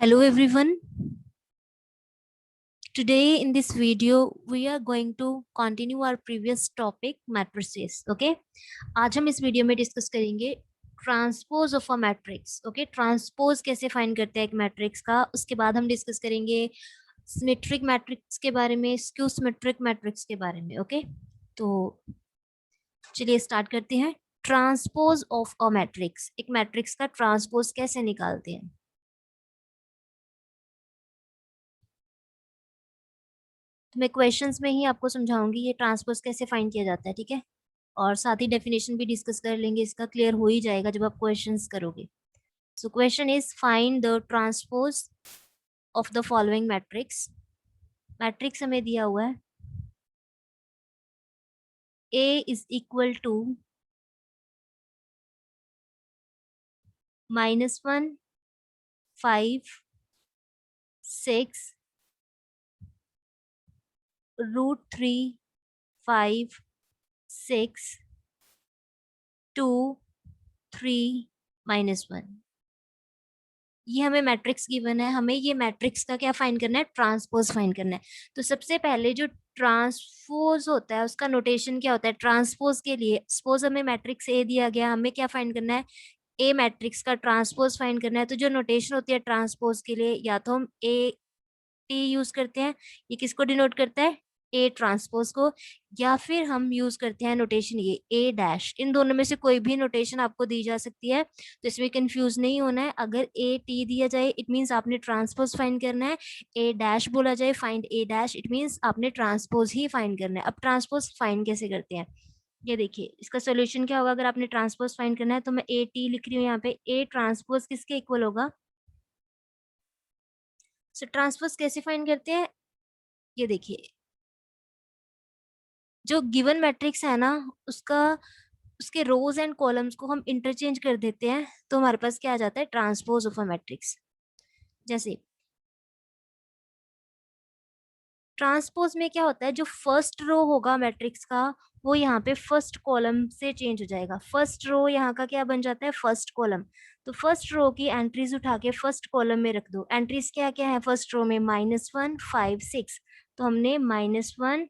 Hello everyone. Today in this video we are going to continue our previous topic matrices. Okay. आज हम इस video में discuss करेंगे transpose of a matrix. Okay, transpose कैसे find करते हैं एक मैट्रिक्स का. उसके बाद हम डिस्कस करेंगे सिमेट्रिक मैट्रिक्स के बारे में, स्क्यू सिमेट्रिक मैट्रिक्स के बारे में. ओके, तो चलिए स्टार्ट करते हैं. ट्रांसपोज ऑफ अ मैट्रिक्स, एक मैट्रिक्स का ट्रांसपोज कैसे निकालते हैं. तो मैं क्वेश्चंस में ही आपको समझाऊंगी ये ट्रांसपोज कैसे फाइंड किया जाता है. ठीक है, और साथ ही डेफिनेशन भी डिस्कस कर लेंगे. इसका क्लियर हो ही जाएगा जब आप क्वेश्चंस करोगे. So question is find the transpose of the following matrix. Matrix हमें दिया हुआ है ए इज इक्वल टू -1 5 6 √3 5 6 2 3 -1. ये हमें मैट्रिक्स गिवन है. हमें ये मैट्रिक्स का क्या फाइंड करना है, ट्रांसपोज फाइंड करना है. तो सबसे पहले जो ट्रांसपोज होता है उसका नोटेशन क्या होता है. ट्रांसपोज के लिए सपोज हमें मैट्रिक्स ए दिया गया, हमें क्या फाइंड करना है, ए मैट्रिक्स का ट्रांसपोज फाइंड करना है. तो जो नोटेशन होती है ट्रांसपोज के लिए, या तो हम ए टी यूज करते हैं, ये किसको डिनोट करता है, ए ट्रांसपोज को, या फिर हम यूज करते हैं नोटेशन ये ए डैश. इन दोनों में से कोई भी नोटेशन आपको दी जा सकती है, तो इसमें कंफ्यूज नहीं होना है. अगर ए टी दिया जाए इट मींस आपने ट्रांसपोज फाइंड करना है. ए डैश बोला जाए find A dash, it means आपने ट्रांसपोज ही फाइंड करना है. अब ट्रांसपोज फाइंड कैसे करते हैं, ये देखिए. इसका सोल्यूशन क्या होगा, अगर आपने ट्रांसपोज फाइंड करना है तो मैं ए टी लिख रही हूँ यहाँ पे. ए ट्रांसपोज किसके इक्वल होगा. सो ट्रांसपोज कैसे फाइंड करते हैं, ये देखिए. जो गिवन मैट्रिक्स है ना, उसका उसके रोज एंड कॉलम्स को हम इंटरचेंज कर देते हैं, तो हमारे पास क्या आ जाता है, ट्रांसपोज ऑफ अ मैट्रिक्स. जैसे ट्रांसपोज में क्या होता है, जो फर्स्ट रो होगा मैट्रिक्स का वो यहाँ पे फर्स्ट कॉलम से चेंज हो जाएगा. फर्स्ट रो यहाँ का क्या बन जाता है, फर्स्ट कॉलम. तो फर्स्ट रो की एंट्रीज उठा के फर्स्ट कॉलम में रख दो. एंट्रीज क्या क्या है फर्स्ट रो में, -1 5 6. तो हमने -1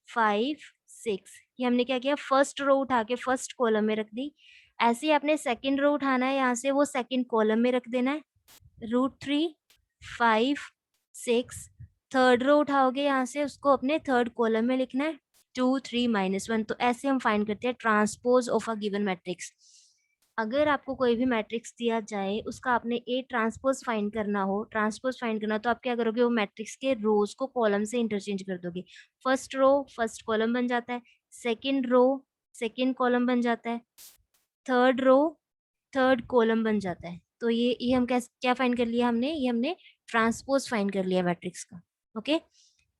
5 6 ये हमने क्या किया, फर्स्ट रो उठा के फर्स्ट कॉलम में रख दी. ऐसे ही आपने सेकंड रो उठाना है, यहाँ से वो सेकंड कॉलम में रख देना है, √3 5 6. थर्ड रो उठाओगे यहाँ से, उसको अपने थर्ड कॉलम में लिखना है, 2 3 -1. तो ऐसे हम फाइंड करते हैं transpose of a given matrix. अगर आपको कोई भी मैट्रिक्स दिया जाए, उसका आपने ए ट्रांसपोज फाइंड करना हो, ट्रांसपोज फाइंड करना, तो आप क्या करोगे, वो मैट्रिक्स के रोज को कॉलम से इंटरचेंज कर दोगे. फर्स्ट रो फर्स्ट कॉलम बन जाता है, सेकंड रो सेकंड कॉलम बन जाता है, थर्ड रो थर्ड कॉलम बन जाता है. तो ये हम क्या फाइंड कर लिया हमने, ये हमने ट्रांसपोज फाइंड कर लिया मैट्रिक्स का. ओके,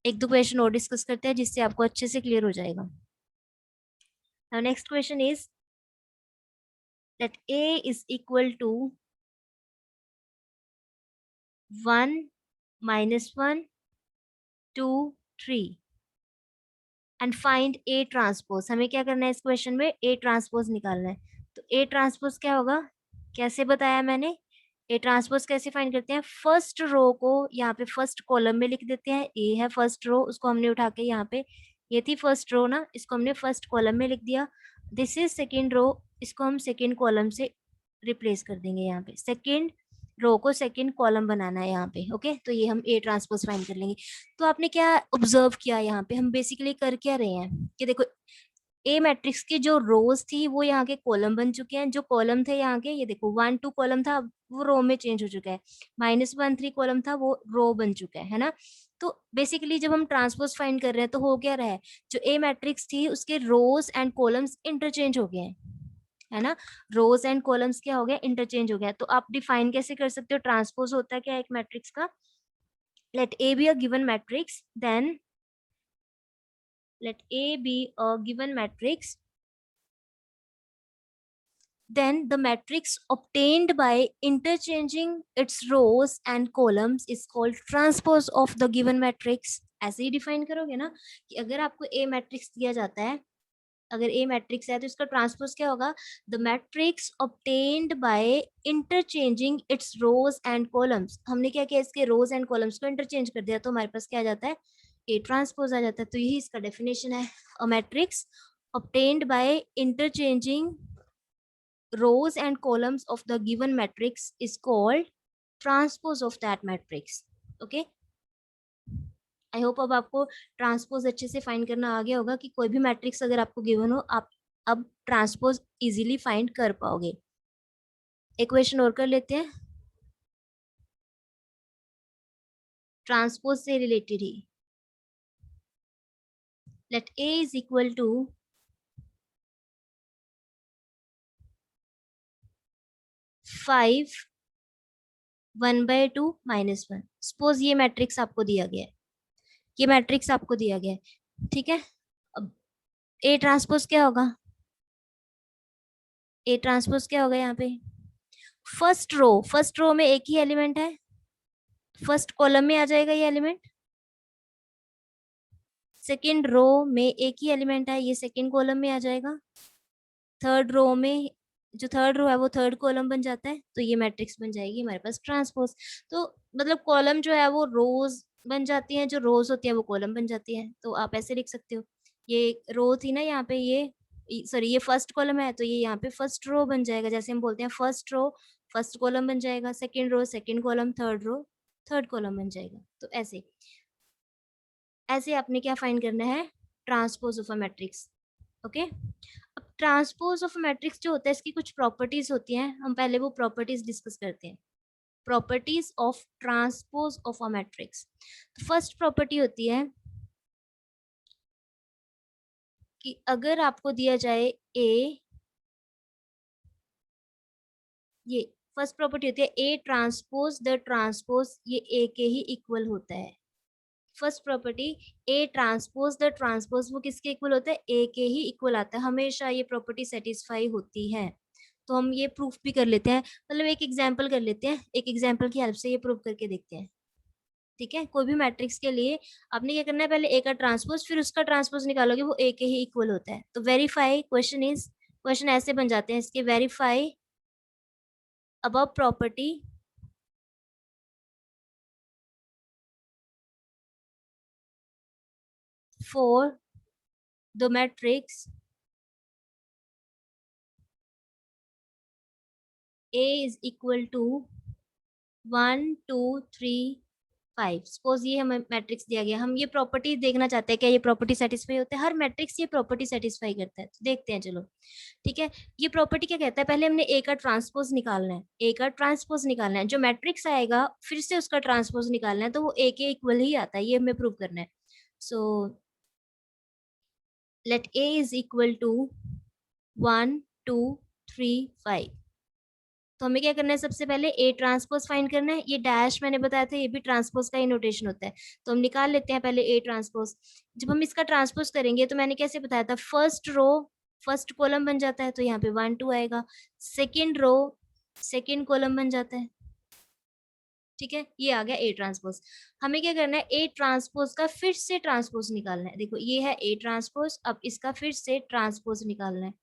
एक दो क्वेश्चन और डिस्कस करते हैं जिससे आपको अच्छे से क्लियर हो जाएगा. Now next question is that A is equal to 1 -1 2 3 and find A transpose. हमें क्या करना है इस क्वेश्चन में, ए ट्रांसपोज निकालना है. तो ए ट्रांसपोज क्या होगा, कैसे बताया मैंने, ए ट्रांसपोज कैसे फाइंड करते हैं, फर्स्ट रो को यहाँ पे फर्स्ट कॉलम में लिख देते हैं. ए है फर्स्ट रो, उसको हमने उठा के यहाँ पे, ये थी फर्स्ट रो ना, इसको हमने फर्स्ट कॉलम में लिख दिया. दिस इज सेकेंड रो, इसको हम सेकेंड कॉलम से रिप्लेस कर देंगे. यहाँ पे सेकेंड रो को सेकेंड कॉलम बनाना है यहाँ पे. ओके, तो ये हम ए ट्रांसपोज फाइंड कर लेंगे. तो आपने क्या ऑब्जर्व किया, यहाँ पे हम बेसिकली कर क्या रहे हैं कि देखो, ए मैट्रिक्स की जो रोज थी वो यहाँ के कॉलम बन चुके हैं. जो कॉलम थे यहाँ के, ये देखो 1 2 कॉलम था, वो रो में चेंज हो चुका है. -1 3 कॉलम था, वो रो बन चुका है ना. तो बेसिकली जब हम ट्रांसपोज फाइंड कर रहे हैं तो हो क्या रहा है, जो ए मैट्रिक्स थी उसके रोज एंड कॉलम्स इंटरचेंज हो गए हैं, है ना. रोज एंड कॉलम्स क्या हो गया, इंटरचेंज हो गया. तो आप डिफाइन कैसे कर सकते हो, ट्रांसपोज होता है क्या एक मैट्रिक्स का, let A be a given matrix, then let A be a given matrix, then the matrix obtained by interchanging its rows and columns is called transpose of the given matrix. ऐसे ही define करोगे ना, कि अगर आपको A matrix दिया जाता है अगर ए मैट्रिक्स है तो इसका ट्रांसपोज क्या होगा, the matrix obtained by interchanging its rows and columns. हमने क्या किया, इसके रोज एंड कॉलम्स को इंटरचेंज कर दिया तो हमारे पास क्या आ जाता है, ए ट्रांसपोज आ जाता है। तो यही इसका डेफिनेशन है, a matrix obtained by interchanging rows and columns of the given matrix is called transpose of that matrix. Okay, I hope अब आपको ट्रांसपोज अच्छे से फाइंड करना आ गया होगा कि कोई भी मैट्रिक्स अगर आपको गिवन हो आप अब ट्रांसपोज इजीली फाइंड कर पाओगे। एक क्वेश्चन और कर लेते हैं ट्रांसपोज से रिलेटेड ही। Let A is equal to 5 1/2 -1। Suppose ये मैट्रिक्स आपको दिया गया है, ये मैट्रिक्स आपको दिया गया है, ठीक है। अब ए ट्रांसपोज क्या होगा, ए ट्रांसपोज क्या होगा यहाँ पे, फर्स्ट रो में एक ही एलिमेंट है, फर्स्ट कॉलम में आ जाएगा ये एलिमेंट, सेकंड रो में एक ही एलिमेंट है, ये सेकंड कॉलम में आ जाएगा, थर्ड रो में जो थर्ड रो है वो थर्ड कॉलम बन जाता है, तो ये मैट्रिक्स बन जाएगी हमारे पास ट्रांसपोज। तो मतलब कॉलम जो है वो रोज बन जाती हैं, जो रोज होती है वो कॉलम बन जाती है। तो आप ऐसे लिख सकते हो, ये रो थी ना यहाँ पे, ये सॉरी ये फर्स्ट कॉलम है तो ये यहाँ पे फर्स्ट रो बन जाएगा, जैसे हम बोलते हैं फर्स्ट रो फर्स्ट कॉलम बन जाएगा, second row second column, third row third column बन जाएगा। तो ऐसे ऐसे आपने क्या फाइंड करना है, transpose of a matrix. Okay, अब ट्रांसपोज ऑफ मैट्रिक्स जो होता है इसकी कुछ प्रॉपर्टीज होती हैं, हम पहले वो प्रॉपर्टीज डिस्कस करते हैं। Properties of transpose of a matrix. First property होती है कि अगर आपको दिया जाए ए, ये फर्स्ट प्रॉपर्टी होती है ए ट्रांसपोज द ट्रांसपोज, ये ए के ही इक्वल होता है। First property A transpose the transpose, वो किसके इक्वल होता है, ए के ही इक्वल आता है, हमेशा ये प्रॉपर्टी सेटिस्फाई होती है। तो हम ये प्रूफ भी कर लेते हैं, मतलब एक एग्जांपल कर लेते हैं, एक एग्जांपल की हेल्प से ये प्रूफ करके देखते हैं। ठीक है, कोई भी मैट्रिक्स के लिए आपने क्या करना है, पहले ए का ट्रांसपोज फिर उसका ट्रांसपोज निकालोगे, वो ए के ही इक्वल होता है। तो वेरीफाई क्वेश्चन ऐसे बन जाते हैं इसके, verify above property for the matrix A is equal to 1 2 3 5। Suppose ये हमें मैट्रिक्स दिया गया, हम ये प्रॉपर्टी देखना चाहते हैं क्या ये प्रॉपर्टी सेटिस्फाई होता है, हर मैट्रिक्स ये प्रॉपर्टी सेटिस्फाई करता है, तो देखते हैं चलो। ठीक है, ये प्रॉपर्टी क्या कहता है, पहले हमने ए का ट्रांसपोज निकालना है, ए का ट्रांसपोज निकालना है, जो मैट्रिक्स आएगा फिर से उसका ट्रांसपोज निकालना है, तो वो ए के इक्वल ही आता है, ये हमें प्रूव करना है। So let A is equal to 1 2 3 5। तो हमें क्या करना है, सबसे पहले ए ट्रांसपोज फाइंड करना है, ये डैश मैंने बताया था ये भी ट्रांसपोज का ही नोटेशन होता है, तो हम निकाल लेते हैं पहले ए ट्रांसपोज। जब हम इसका ट्रांसपोज करेंगे तो मैंने कैसे बताया था, फर्स्ट रो फर्स्ट कॉलम बन जाता है, तो यहाँ पे 1 2 आएगा, सेकेंड रो सेकेंड कॉलम बन जाता है। ठीक है, ये आ गया ए ट्रांसपोज। हमें क्या करना है, ए ट्रांसपोज का फिर से ट्रांसपोज निकालना है, देखो ये है ए ट्रांसपोज, अब इसका फिर से ट्रांसपोज निकालना है।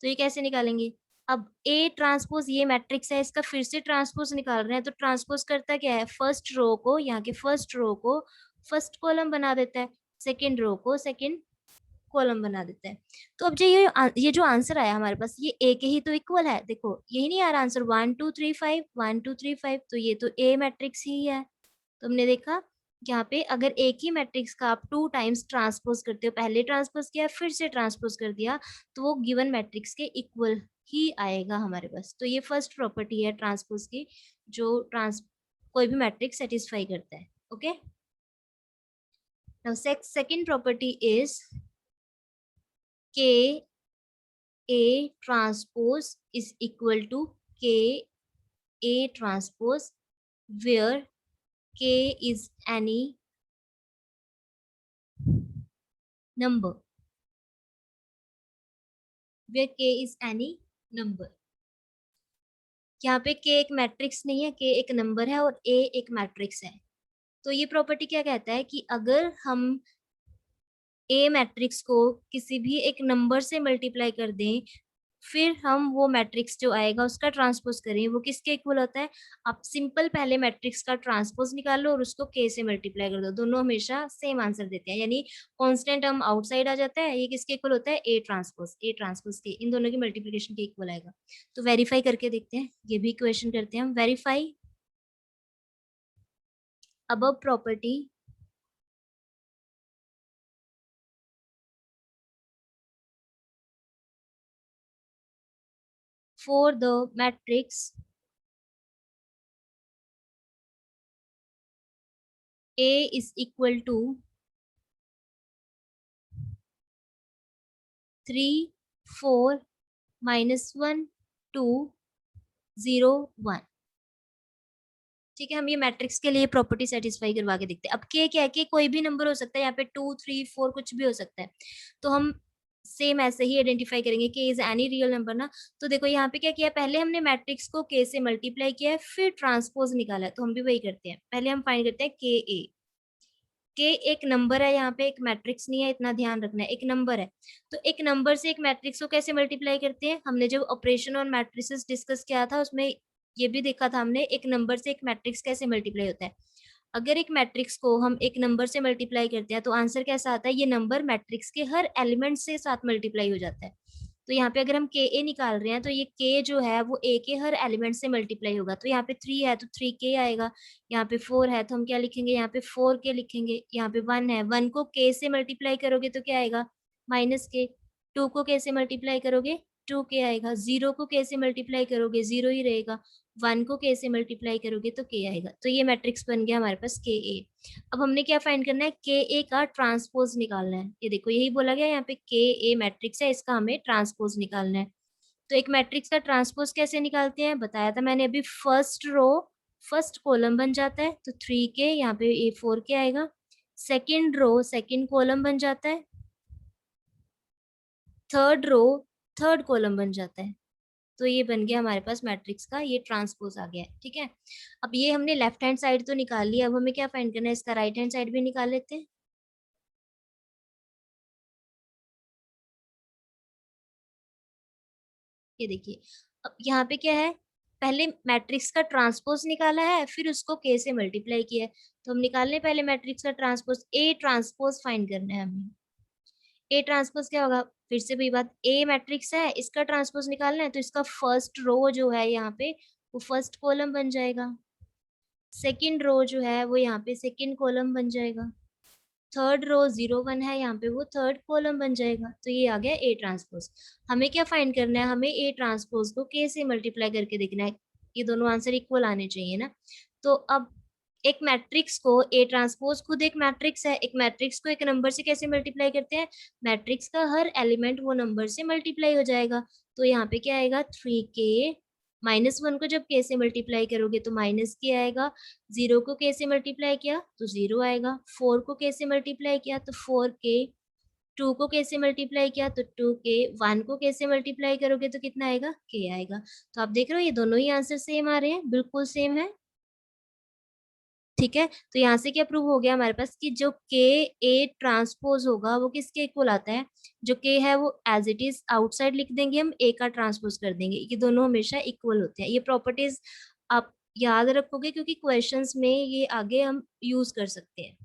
तो ये कैसे निकालेंगे, अब ए ट्रांसपोज ये मैट्रिक्स है, इसका फिर से ट्रांसपोज निकाल रहे हैं, तो ट्रांसपोज करता क्या है, फर्स्ट रो को यहाँ के फर्स्ट रो को फर्स्ट कॉलम बना देता है, सेकेंड रो को सेकेंड कॉलम बना देता है। तो अब जो ये जो आंसर आया हमारे पास, ये ए के ही तो इक्वल है, देखो यही नहीं आ रहा आंसर 1 2 3 5 1 2 3 5, तो ये तो ए मैट्रिक्स ही है। तो हमने देखा यहाँ पे अगर एक ही मैट्रिक्स का आप 2 टाइम्स ट्रांसपोज करते हो, पहले ट्रांसपोज किया फिर से ट्रांसपोज कर दिया, तो वो गिवन मैट्रिक्स के इक्वल ही आएगा हमारे पास। तो ये फर्स्ट प्रॉपर्टी है ट्रांसपोज की, जो कोई भी मैट्रिक्स सेटिस्फाई करता है। Okay, now second property is के A transpose is equal to K A transpose, where K is any number, where K is any number। यहाँ पे K एक मैट्रिक्स नहीं है, K एक नंबर है और A एक मैट्रिक्स है। तो ये प्रॉपर्टी क्या कहता है कि अगर हम ए मैट्रिक्स को किसी भी एक नंबर से मल्टीप्लाई कर दें, फिर हम वो मैट्रिक्स जो आएगा उसका ट्रांसपोज करें, वो किसके इक्वल होता है? आप सिंपल पहले मैट्रिक्स का ट्रांसपोज निकालो और उसको के से मल्टीप्लाई कर दो, दोनों हमेशा सेम आंसर देते हैं, यानी कांस्टेंट हम आउटसाइड आ जाता है। ये किसके इक्वल होता है? ए ट्रांसपोज के, इन दोनों की मल्टीप्लिकेशन के इक्वल आएगा। तो वेरीफाई करके देखते हैं, ये भी इक्वेशन करते हैं हम। Verify above property for the matrix A is equal to 3, 4, -1, 2, 0, 1। ठीक है, हम ये मैट्रिक्स के लिए प्रॉपर्टी सेटिस्फाई करवा के देखते हैं। अब के क्या है कि कोई भी नंबर हो सकता है, यहाँ पे 2, 3, 4 कुछ भी हो सकता है। तो हम सेम ऐसे ही आइडेंटिफाई करेंगे कि इज एनी रियल नंबर ना। तो देखो यहाँ पे क्या किया, पहले हमने मैट्रिक्स को के से मल्टीप्लाई किया है, फिर ट्रांसपोज निकाला है। तो हम भी वही करते हैं, पहले हम फाइंड करते हैं के ए। के एक नंबर है, यहाँ पे एक मैट्रिक्स नहीं है, इतना ध्यान रखना है, एक नंबर है। तो एक नंबर से एक मैट्रिक्स को कैसे मल्टीप्लाई करते हैं? हमने जब ऑपरेशन और मैट्रिसेस डिस्कस किया था उसमें ये भी देखा था हमने, एक नंबर से एक मैट्रिक्स कैसे मल्टीप्लाई होता है। अगर एक मैट्रिक्स को हम एक नंबर से मल्टीप्लाई करते हैं तो आंसर कैसा आता है? ये नंबर मैट्रिक्स के हर एलिमेंट से साथ मल्टीप्लाई हो जाता है। तो यहाँ पे अगर हम के ए निकाल रहे हैं तो ये के जो है वो ए के हर एलिमेंट से मल्टीप्लाई होगा। तो यहाँ पे 3 है तो 3 के आएगा, यहाँ पे 4 है तो हम क्या लिखेंगे? यहाँ पे 4 के लिखेंगे। यहाँ पे 1 है, 1 को के से मल्टीप्लाई करोगे तो क्या आएगा? -के। 2 को के से मल्टीप्लाई करोगे 2 के आएगा। 0 को के से मल्टीप्लाई करोगे 0 ही रहेगा। 1 को के से मल्टीप्लाई करोगे तो के आएगा। तो ये मैट्रिक्स बन गया हमारे पास के ए। अब हमने क्या फाइंड करना है? के ए का ट्रांसपोज निकालना है। ये देखो यही बोला गया यहाँ पे, के ए मैट्रिक्स है, इसका हमें ट्रांसपोज निकालना है। तो एक मैट्रिक्स का ट्रांसपोज कैसे निकालते हैं बताया था मैंने अभी। फर्स्ट रो फर्स्ट कॉलम बन जाता है तो 3 के, यहाँ पे ए 4 के आएगा। सेकेंड रो सेकेंड कॉलम बन जाता है। थर्ड रो थर्ड कॉलम बन जाता है। तो ये बन गया हमारे पास मैट्रिक्स का ये ट्रांसपोज आ गया है। ठीक है, अब ये हमने लेफ्ट हैंड साइड तो निकाल लिया, अब हमें क्या फाइंड करना है? इसका राइट हैंड साइड भी निकाल लेते हैं। ये देखिए, अब यहाँ पे क्या है, पहले मैट्रिक्स का ट्रांसपोज निकाला है, फिर उसको के से मल्टीप्लाई किया है। तो हम निकाल लें पहले मैट्रिक्स का ट्रांसपोज। ए ट्रांसपोज फाइंड करना है हमें। ए ट्रांसपोज क्या होगा? फिर से वही बात, ए मैट्रिक्स है, इसका ट्रांसपोज निकालना है तो इसका फर्स्ट रो जो है यहाँ पे वो फर्स्ट कॉलम बन जाएगा। सेकंड रो जो है वो यहाँ पे सेकंड कॉलम बन जाएगा। थर्ड रो 0, 1 है, यहाँ पे वो थर्ड कॉलम बन जाएगा। तो ये आ गया ए ट्रांसपोज। हमें क्या फाइंड करना है? हमें ए ट्रांसपोज को के से मल्टीप्लाई करके देखना है, ये दोनों आंसर इक्वल आने चाहिए ना। तो अब एक मैट्रिक्स को ए ट्रांसपोज खुद एक मैट्रिक्स है, एक मैट्रिक्स को एक नंबर से कैसे मल्टीप्लाई करते हैं? मैट्रिक्स का हर एलिमेंट वो नंबर से मल्टीप्लाई हो जाएगा। तो यहाँ पे क्या आएगा? 3 के, -1 को जब के से मल्टीप्लाई करोगे तो -के आएगा। 0 को के से मल्टीप्लाई किया तो 0 आएगा। 4 को के से मल्टीप्लाई किया तो 4 के। 2 को के से मल्टीप्लाई किया तो 2 के। 1 को के से मल्टीप्लाई करोगे तो कितना आएगा? के आएगा। तो आप देख रहे हो ये दोनों ही आंसर सेम आ रहे हैं, बिल्कुल सेम है। ठीक है, तो यहाँ से क्या प्रूव हो गया हमारे पास कि जो के ए ट्रांसपोज होगा वो किसके इक्वल आता है? जो के है वो एज इट इज आउटसाइड लिख देंगे, हम ए का ट्रांसपोज कर देंगे, ये दोनों हमेशा इक्वल होते हैं। ये प्रॉपर्टीज आप याद रखोगे क्योंकि क्वेश्चंस में ये आगे हम यूज कर सकते हैं।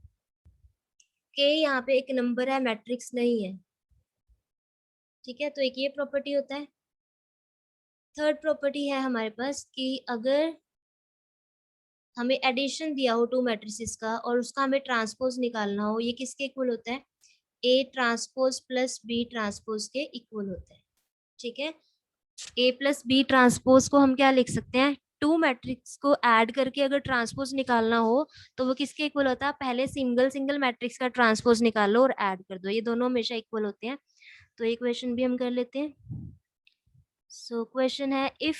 के यहाँ पे एक नंबर है, मैट्रिक्स नहीं है। ठीक है, तो एक ये प्रॉपर्टी होता है। थर्ड प्रॉपर्टी है हमारे पास कि अगर हमें एडिशन दिया हो टू मैट्रिसेस का और उसका हमें ट्रांसपोज निकालना हो, ये किसके इक्वल होता है? A transpose plus B transpose के इक्वल होता है। ठीक है, ए प्लस बी ट्रांसपोज को हम क्या लिख सकते हैं? टू मैट्रिक्स को ऐड करके अगर ट्रांसपोज निकालना हो तो वो किसके इक्वल होता है? पहले सिंगल सिंगल मैट्रिक्स का ट्रांसपोज निकालो और ऐड कर दो, ये दोनों हमेशा इक्वल होते हैं। तो ये क्वेश्चन भी हम कर लेते हैं। सो क्वेश्चन है, if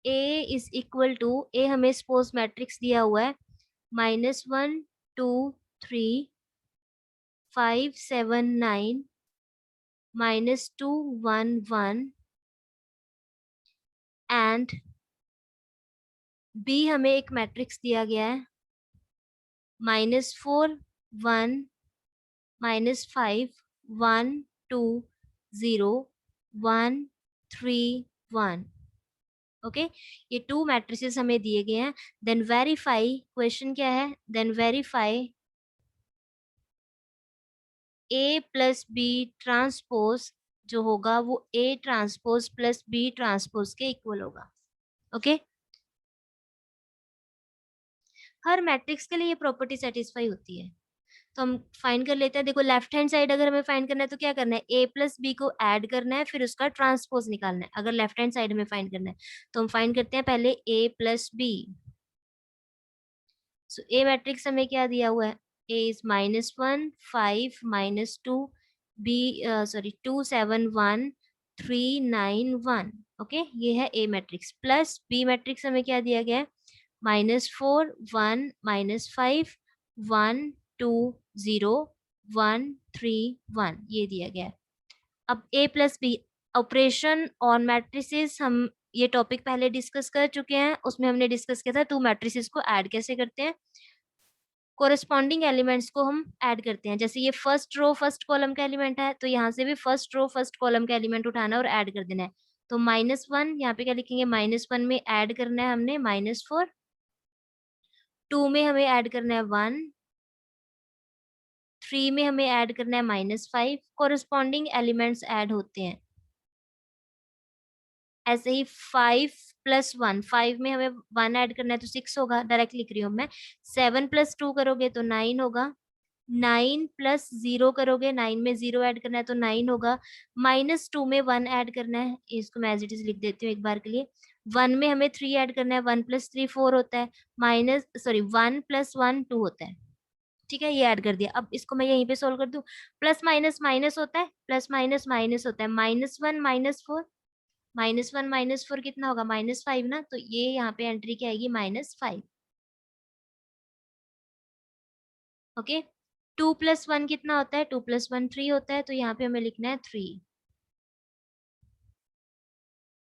A is equal to, A हमें सपोज मैट्रिक्स दिया हुआ है -1, 2, 3, 5, 7, 9, -2, 1, 1 एंड बी हमें एक मैट्रिक्स दिया गया है -4, 1, -5, 1 2 0 1 3 1। ओके, ये टू मैट्रिसेस हमें दिए गए हैं। देन वेरीफाई, क्वेश्चन क्या है, then verify A plus B transpose जो होगा वो A transpose plus B transpose के इक्वल होगा। ओके, हर मैट्रिक्स के लिए ये प्रॉपर्टी सेटिस्फाई होती है। तो हम फाइंड कर लेते हैं। देखो लेफ्ट हैंड साइड अगर हमें फाइंड करना है तो क्या करना है, ए प्लस बी को ऐड करना है, फिर उसका ट्रांसपोज निकालना है। अगर लेफ्ट हैंड साइड में फाइंड करना है तो हम फाइंड करते हैं पहले ए प्लस बी। सो ए मैट्रिक्स हमें क्या दिया हुआ है, ए इज -1 5 -2 बी सॉरी 2 7 1 3 9 1। ओके, ये है ए मैट्रिक्स। प्लस बी मैट्रिक्स हमें क्या दिया गया है, -4 1 -5 1 2 0 1 3 1 ये दिया गया है। अब A plus B operation on matrices, हम ये टॉपिक पहले डिस्कस कर चुके हैं। उसमें हमने डिस्कस किया था टू मैट्रिसेस को ऐड कैसे करते हैं। कोरस्पॉन्डिंग एलिमेंट्स को हम ऐड करते हैं। जैसे ये फर्स्ट रो फर्स्ट कॉलम का एलिमेंट है तो यहाँ से भी फर्स्ट रो फर्स्ट कॉलम का एलिमेंट उठाना है और ऐड कर देना है। तो -1 यहाँ पे क्या लिखेंगे, -1 में ऐड करना है हमने -4, 2 में हमें ऐड करना है 1, 3 में हमें ऐड करना है -5। कोरस्पॉन्डिंग एलिमेंट्स ऐड होते हैं। ऐसे ही 5 + 1, 5 में हमें 1 ऐड करना है तो 6 होगा, डायरेक्ट लिख रही हूँ मैं। 7 + 2 करोगे तो 9 होगा। 9 + 0 करोगे, 9 में 0 ऐड करना है तो 9 होगा। -2 में 1 ऐड करना है, इसको मैं एज इट इज लिख देती हूँ एक बार के लिए। 1 में हमें 3 ऐड करना है, 1 + 3 4 होता है। 1 + 1 2 होता है। ठीक है, ये ऐड कर दिया। अब इसको मैं यहीं पे सोल्व कर दूं। प्लस माइनस माइनस होता है, प्लस माइनस माइनस होता है। -1 -4, -1 -4 कितना होगा, -5 ना। तो ये यहाँ पे एंट्री क्या आएगी, -5। ओके, 2 + 1 कितना होता है, 2 + 1 3 होता है। तो यहाँ पे हमें लिखना है 3।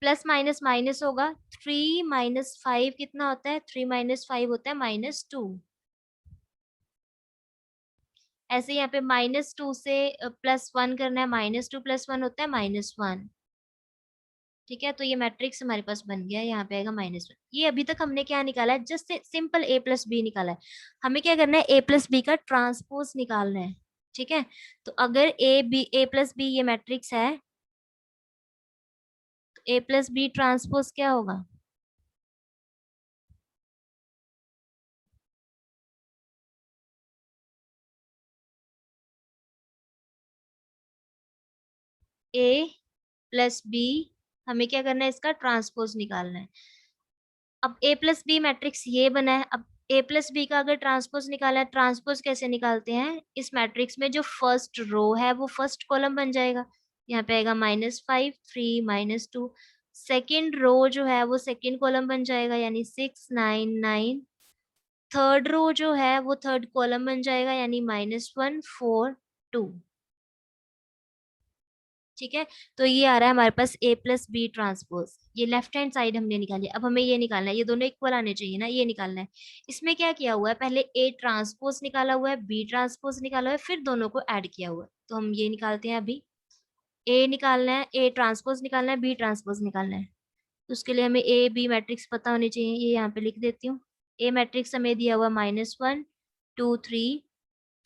प्लस माइनस माइनस होगा, 3 - 5 कितना होता है, 3 - 5 होता है -2। ऐसे यहाँ पे -2 से +1 करना है, -2 + 1 होता है -1। ठीक है, तो ये मैट्रिक्स हमारे पास बन गया। यहाँ पे आएगा -1। ये अभी तक हमने क्या निकाला है, जस्ट सिंपल ए प्लस बी निकाला है। हमें क्या करना है, ए प्लस बी का ट्रांसपोज निकालना है। ठीक है, तो अगर ए प्लस बी ये मैट्रिक्स है तो ए प्लस बी ट्रांसपोज क्या होगा, ए प्लस बी, हमें क्या करना है, इसका ट्रांसपोज निकालना है। अब ए प्लस बी मैट्रिक्स ये बना है। अब ए प्लस बी का अगर ट्रांसपोज निकाला है, ट्रांसपोज कैसे निकालते हैं, इस मैट्रिक्स में जो फर्स्ट रो है वो फर्स्ट कॉलम बन जाएगा। यहाँ पे आएगा -5 3 -2। सेकेंड रो जो है वो सेकेंड कॉलम बन जाएगा, यानी 6 9 9। थर्ड रो जो है वो थर्ड कॉलम बन जाएगा, यानी -1 4 2। ठीक है, तो ये आ रहा है हमारे पास ए प्लस बी ट्रांसपोज। ये लेफ्ट हैंड साइड हमने निकाली। अब हमें ये निकालना है, ये दोनों इक्वल आने चाहिए ना, ये निकालना है। इसमें क्या किया हुआ है, पहले ए ट्रांसपोज निकाला हुआ है, बी ट्रांसपोज निकाला हुआ है, फिर दोनों को ऐड किया हुआ है। तो हम ये निकालते हैं अभी। ए निकालना है, ए ट्रांसपोज निकालना है, बी ट्रांसपोज निकालना है। तो उसके लिए हमें ए बी मैट्रिक्स पता होनी चाहिए। ये यहाँ पे लिख देती हूँ। ए मैट्रिक्स हमें दिया हुआ -1 2 3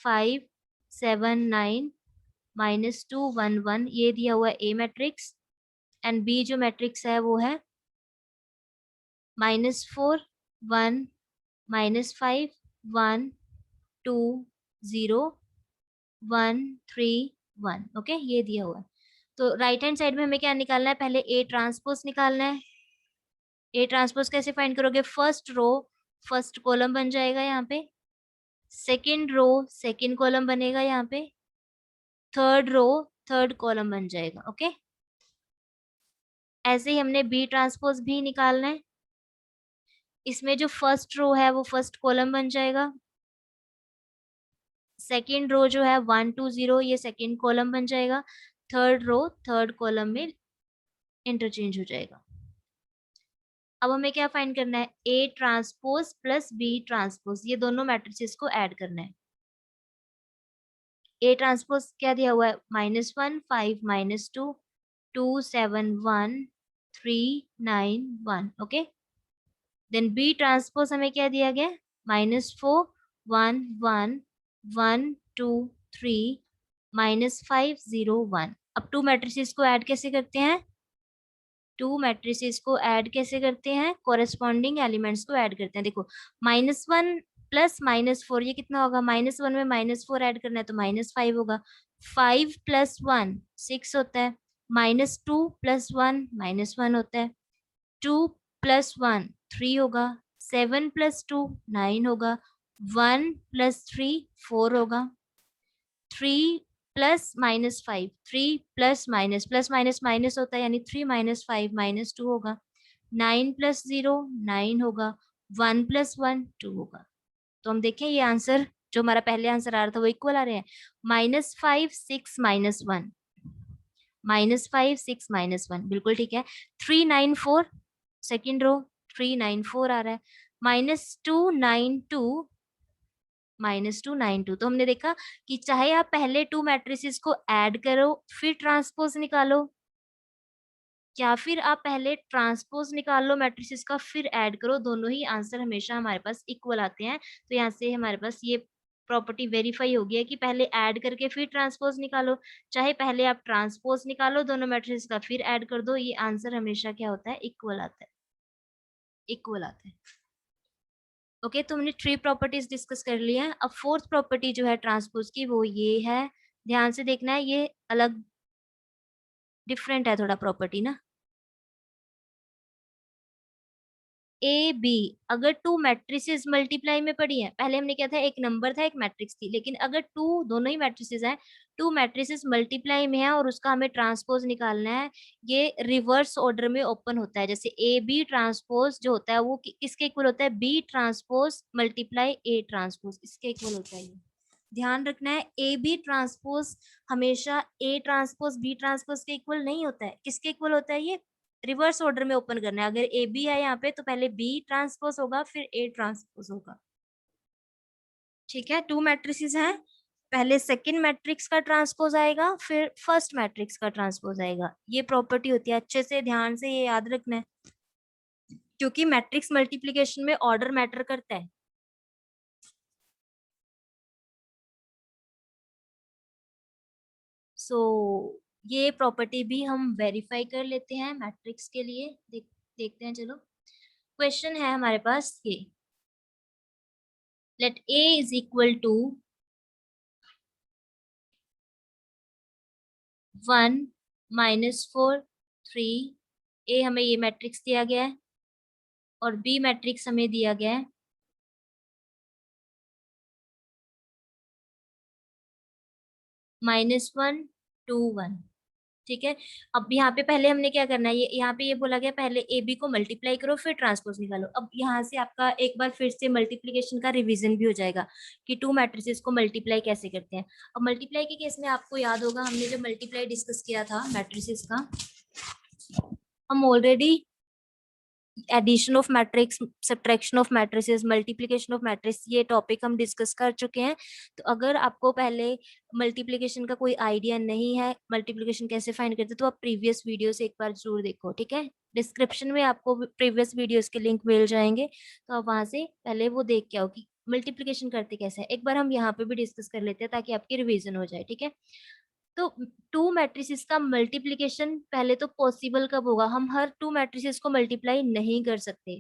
5 7 9 -2 1 1, ये दिया हुआ है ए मैट्रिक्स। एंड बी जो मैट्रिक्स है वो है -4 1 -5 1 2 0 1 3 1। ओके, ये दिया हुआ है। तो राइट हैंड साइड में हमें क्या निकालना है, पहले ए ट्रांसपोज निकालना है। ए ट्रांसपोज कैसे फाइंड करोगे, फर्स्ट रो फर्स्ट कॉलम बन जाएगा यहाँ पे, सेकेंड रो सेकेंड कॉलम बनेगा यहाँ पे, थर्ड रो थर्ड कॉलम बन जाएगा। ओके, ऐसे ही हमने बी ट्रांसपोज भी निकालना है। इसमें जो फर्स्ट रो है वो फर्स्ट कॉलम बन जाएगा, सेकेंड रो जो है 1 2 0 ये सेकेंड कॉलम बन जाएगा, थर्ड रो थर्ड कॉलम में इंटरचेंज हो जाएगा। अब हमें क्या फाइंड करना है, A transpose plus B transpose, ये दोनों मैट्रिसेस को ऐड करना है। ए ट्रांसपोज क्या दिया हुआ है, -1 5 -2 2 7 1 3 9 1, ओके। देन बी ट्रांसपोज हमें क्या दिया गया, -4 1 1 1 2 3 -5 0 1। अब टू मैट्रिसेस को ऐड कैसे करते हैं, टू मैट्रिसेस को ऐड कैसे करते हैं, कोरेस्पॉन्डिंग एलिमेंट्स को ऐड करते हैं। देखो -1 प्लस -4 ये कितना होगा, -1 में -4 ऐड करना है तो -5 होगा। 5 प्लस 1 6 होता है। -2 प्लस 1 -1 होता है। 2 प्लस 1 3 होगा। 7 प्लस 2 9 होगा। 1 प्लस 3 4 होगा। 3 प्लस -5 3 प्लस माइनस माइनस होता है, यानी 3 -5 -2 होगा। 9 प्लस 0 9 होगा। 1 प्लस 1 2 होगा। तो हम देखें ये आंसर जो हमारा पहले आंसर आ रहा था वो इक्वल आ रहे हैं। -5 6 -1 -5 6 -1 बिल्कुल ठीक है। 3 9 4 सेकेंड रो 3 9 4 आ रहा है। -2 9 2 -2 9 2। तो हमने देखा कि चाहे आप पहले टू मैट्रिसेस को ऐड करो फिर ट्रांसपोज निकालो, या फिर आप पहले ट्रांसपोज निकाल लो मैट्रिसेस का फिर ऐड करो, दोनों ही आंसर हमेशा हमारे पास इक्वल आते हैं। तो यहाँ से हमारे पास ये प्रॉपर्टी वेरीफाई हो गई है कि पहले ऐड करके फिर ट्रांसपोज निकालो, चाहे पहले आप ट्रांसपोज निकालो दोनों मैट्रिसेस का फिर ऐड कर दो, ये आंसर हमेशा क्या होता है, इक्वल आता है, इक्वल आता है। ओके तो हमने थ्री प्रॉपर्टीज डिस्कस कर ली है। अब फोर्थ प्रॉपर्टी जो है ट्रांसपोज की वो ये है, ध्यान से देखना है, ये अलग डिफरेंट है थोड़ा प्रॉपर्टी ना। ए बी अगर टू मैट्रिसेस मल्टीप्लाई में पड़ी है, पहले हमने क्या था एक नंबर था एक मैट्रिक्स थी, लेकिन अगर टू दोनों ही मैट्रिसेस हैं, टू मैट्रिसेस मल्टीप्लाई में है और उसका हमें ट्रांसपोज निकालना है, ये रिवर्स ऑर्डर में ओपन होता है। जैसे ए बी ट्रांसपोज जो होता है वो किसके इक्वल होता है, B transpose multiply A transpose, इसके इक्वल होता है ये। ध्यान रखना है ए बी ट्रांसपोज हमेशा ए ट्रांसपोज बी ट्रांसपोज के इक्वल नहीं होता है, किसके इक्वल होता है, ये रिवर्स ऑर्डर में ओपन करना है। अगर ए बी है यहाँ पे तो पहले बी ट्रांसपोज होगा फिर ए ट्रांसपोज होगा, ठीक है। टू मैट्रिसेस हैं, पहले सेकंड मैट्रिक्स का ट्रांसपोज आएगा फिर फर्स्ट मैट्रिक्स का ट्रांसपोज आएगा, ये प्रॉपर्टी होती है, अच्छे से ध्यान से ये याद रखना है, क्योंकि मैट्रिक्स मल्टीप्लिकेशन में ऑर्डर मैटर करता है। सो ये प्रॉपर्टी भी हम वेरीफाई कर लेते हैं मैट्रिक्स के लिए, देखते हैं चलो। क्वेश्चन है हमारे पास ये, let A is equal to 1 -4 3, ए हमें ये मैट्रिक्स दिया गया है और बी मैट्रिक्स हमें दिया गया है -1 2 1, ठीक है। अब यहाँ पे पहले हमने क्या करना है, ये यहाँ पे ये बोला गया पहले ए बी को मल्टीप्लाई करो फिर ट्रांसपोज निकालो। अब यहाँ से आपका एक बार फिर से मल्टीप्लिकेशन का रिवीजन भी हो जाएगा कि टू मैट्रिसेस को मल्टीप्लाई कैसे करते हैं। अब मल्टीप्लाई के केस में आपको याद होगा हमने जब मल्टीप्लाई डिस्कस किया था मैट्रिसेस का, हम already addition of matrix, subtraction of matrices, multiplication of matrix, ये टॉपिक हम डिस्कस कर चुके हैं। तो अगर आपको पहले मल्टीप्लिकेशन का कोई आइडिया नहीं है, मल्टीप्लिकेशन कैसे फाइंड करते, तो आप प्रीवियस वीडियो से एक बार जरूर देखो, ठीक है। डिस्क्रिप्शन में आपको प्रीवियस वीडियोस के लिंक मिल जाएंगे, तो आप वहां से पहले वो देख के आओ कि मल्टीप्लिकेशन करते कैसे है। एक बार हम यहाँ पे भी डिस्कस कर लेते हैं ताकि आपकी रिविजन हो जाए, ठीक है। तो टू मैट्रिसेस का मल्टीप्लिकेशन पहले तो पॉसिबल कब होगा, हम हर टू मैट्रिसेस को मल्टीप्लाई नहीं कर सकते।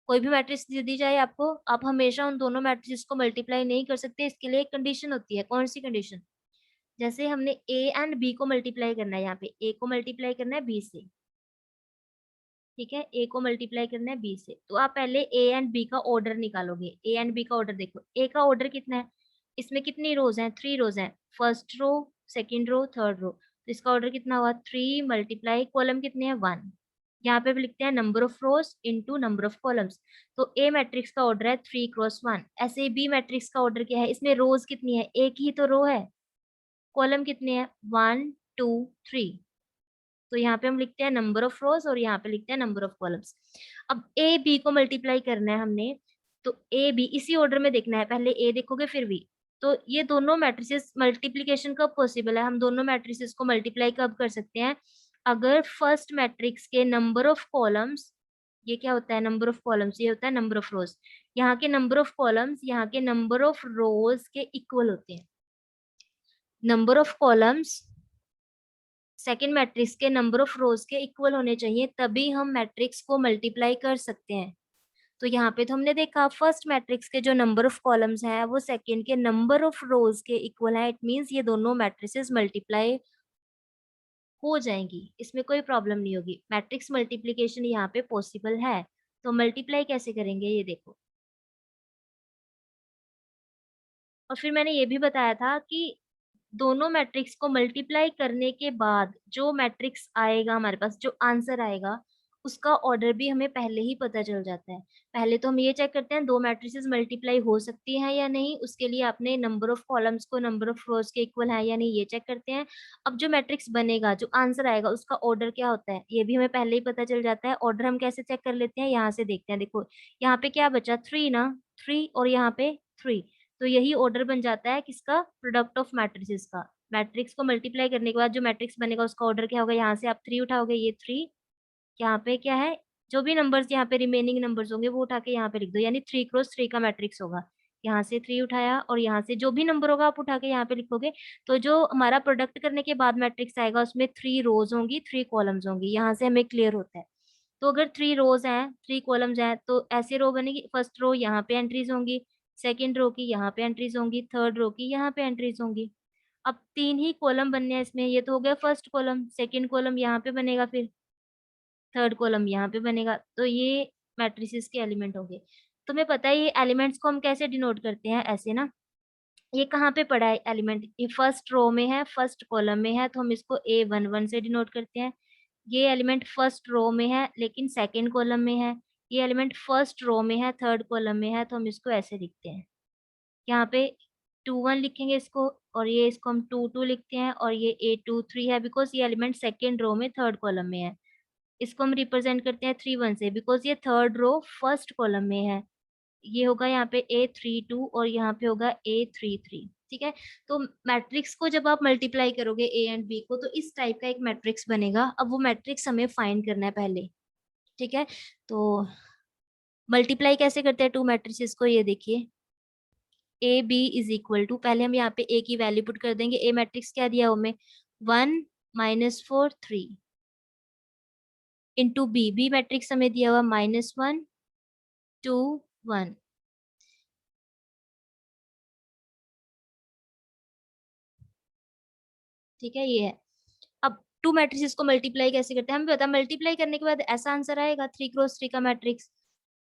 कोई भी मैट्रिक्स दे दी जाए आपको, आप हमेशा उन दोनों मैट्रिसेस को मल्टीप्लाई नहीं कर सकते, इसके लिए एक कंडीशन होती है। कौन सी कंडीशन, जैसे हमने ए एंड बी को मल्टीप्लाई करना है, यहाँ पे ए को मल्टीप्लाई करना है बी से, ठीक है, ए को मल्टीप्लाई करना है बी से, तो आप पहले ए एंड बी का ऑर्डर निकालोगे। ए एंड बी का ऑर्डर देखो, ए का ऑर्डर कितना है, इसमें कितनी रोज हैं, 3 रोज हैं, first row second row third row, तो इसका ऑर्डर कितना हुआ 3 मल्टीप्लाई कॉलम कितने हैं 1, यहाँ पे भी लिखते हैं number of rose into number of columns. तो ए मैट्रिक्स का ऑर्डर है 3 क्रॉस 1। ऐसे ही बी मैट्रिक्स का ऑर्डर क्या है, इसमें रोज कितनी है, एक ही तो रो है, कॉलम कितने हैं 1 2 3, तो यहाँ पे हम लिखते हैं नंबर ऑफ रोज और यहाँ पे लिखते हैं नंबर ऑफ कॉलम्स। अब ए बी को मल्टीप्लाई करना है हमने, तो ए बी इसी ऑर्डर में देखना है, पहले ए देखोगे फिर बी, तो ये दोनों मैट्रिसेस मल्टीप्लीकेशन कब पॉसिबल है, हम दोनों मैट्रिसेस को मल्टीप्लाई कब कर सकते हैं, अगर फर्स्ट मैट्रिक्स के नंबर ऑफ कॉलम्स, ये क्या होता है नंबर ऑफ कॉलम्स, ये होता है नंबर ऑफ रोज, यहाँ के नंबर ऑफ कॉलम्स यहाँ के नंबर ऑफ रोज के इक्वल होते हैं। Number of columns second matrix के नंबर ऑफ रोज के इक्वल होने चाहिए, तभी हम मैट्रिक्स को मल्टीप्लाई कर सकते हैं। तो यहाँ पे तो हमने देखा फर्स्ट मैट्रिक्स के जो नंबर ऑफ कॉलम्स है वो सेकंड के नंबर ऑफ रोज के इक्वल है, इट मींस ये दोनों मैट्रिसेस मल्टीप्लाई हो जाएंगी, इसमें कोई प्रॉब्लम नहीं होगी, मैट्रिक्स मल्टीप्लिकेशन यहाँ पे पॉसिबल है। तो मल्टीप्लाई कैसे करेंगे ये देखो, और फिर मैंने ये भी बताया था कि दोनों मैट्रिक्स को मल्टीप्लाई करने के बाद जो मैट्रिक्स आएगा हमारे पास, जो आंसर आएगा उसका ऑर्डर भी हमें पहले ही पता चल जाता है। पहले तो हम ये चेक करते हैं दो मैट्रिसेस मल्टीप्लाई हो सकती हैं या नहीं, उसके लिए अपने नंबर ऑफ कॉलम्स को नंबर ऑफ रोज के इक्वल है या नहीं ये चेक करते हैं। अब जो मैट्रिक्स बनेगा, जो आंसर आएगा उसका ऑर्डर क्या होता है ये भी हमें पहले ही पता चल जाता है। ऑर्डर हम कैसे चेक कर लेते हैं, यहाँ से देखते हैं, देखो यहाँ पे क्या बचा, थ्री ना, थ्री और यहाँ पे थ्री, तो यही ऑर्डर बन जाता है किसका, प्रोडक्ट ऑफ मैट्रिसेस का। मैट्रिक्स को मल्टीप्लाई करने के बाद जो मैट्रिक्स बनेगा उसका ऑर्डर क्या होगा, यहाँ से आप थ्री उठाओगे, ये थ्री, यहाँ पे क्या है, जो भी नंबर्स यहाँ पे रिमेनिंग नंबर्स होंगे वो उठा के यहाँ पे लिख दो, यानी थ्री क्रॉस थ्री का मैट्रिक्स होगा। यहाँ से थ्री उठाया और यहाँ से जो भी नंबर होगा आप उठा के यहाँ पे लिखोगे, तो जो हमारा प्रोडक्ट करने के बाद मैट्रिक्स आएगा उसमें थ्री रोज होंगी, थ्री कॉलम्स होंगी, यहाँ से हमें क्लियर होता है। तो अगर थ्री रोज हैं, थ्री कॉलम्स हैं, तो ऐसे रो बनेगी, फर्स्ट रो यहाँ पे एंट्रीज होंगी, सेकेंड रो की यहाँ पे एंट्रीज होंगी, थर्ड रो की यहाँ पे एंट्रीज होंगी। अब तीन ही कॉलम बनने हैं इसमें, ये तो हो गया फर्स्ट कॉलम, सेकेंड कॉलम यहाँ पे बनेगा, फिर थर्ड कॉलम यहाँ पे बनेगा, तो ये मैट्रिसेस के एलिमेंट हो गए। तुम्हें पता है ये एलिमेंट्स को हम कैसे डिनोट करते हैं, ऐसे ना, ये कहाँ पे पड़ा है एलिमेंट, ये फर्स्ट रो में है, फर्स्ट कॉलम में है, तो हम इसको A11 से डिनोट करते हैं। ये एलिमेंट फर्स्ट रो में है लेकिन सेकंड कॉलम में है, ये एलिमेंट फर्स्ट रो में है थर्ड कॉलम में है, तो हम इसको ऐसे लिखते हैं, यहाँ पे 2 1 लिखेंगे इसको, और ये इसको हम 2 2 लिखते हैं, और ये A23 है बिकॉज ये एलिमेंट सेकेंड रो में थर्ड कॉलम में है। इसको हम रिप्रेजेंट करते हैं 3 1 से बिकॉज ये थर्ड रो फर्स्ट कॉलम में है। ये होगा यहाँ पे A32 और यहाँ पे होगा A33, ठीक है। तो मैट्रिक्स को जब आप मल्टीप्लाई करोगे ए एंड बी को, तो इस टाइप का एक मैट्रिक्स बनेगा। अब वो मैट्रिक्स हमें फाइंड करना है पहले, ठीक है। तो मल्टीप्लाई कैसे करते हैं टू मैट्रिसेस को, ये देखिए, A B is equal to, पहले हम यहाँ पे ए की वैल्यू पुट कर देंगे, ए मैट्रिक्स क्या दिया हमें, 1 -4 3, इंटू बी, बी मैट्रिक्स हमें दिया हुआ -1 2 1, ठीक है ये है। अब टू मैट्रिसेस को मल्टीप्लाई कैसे करते हैं, हमें पता मल्टीप्लाई करने के बाद ऐसा आंसर आएगा 3 × 3 का मैट्रिक्स,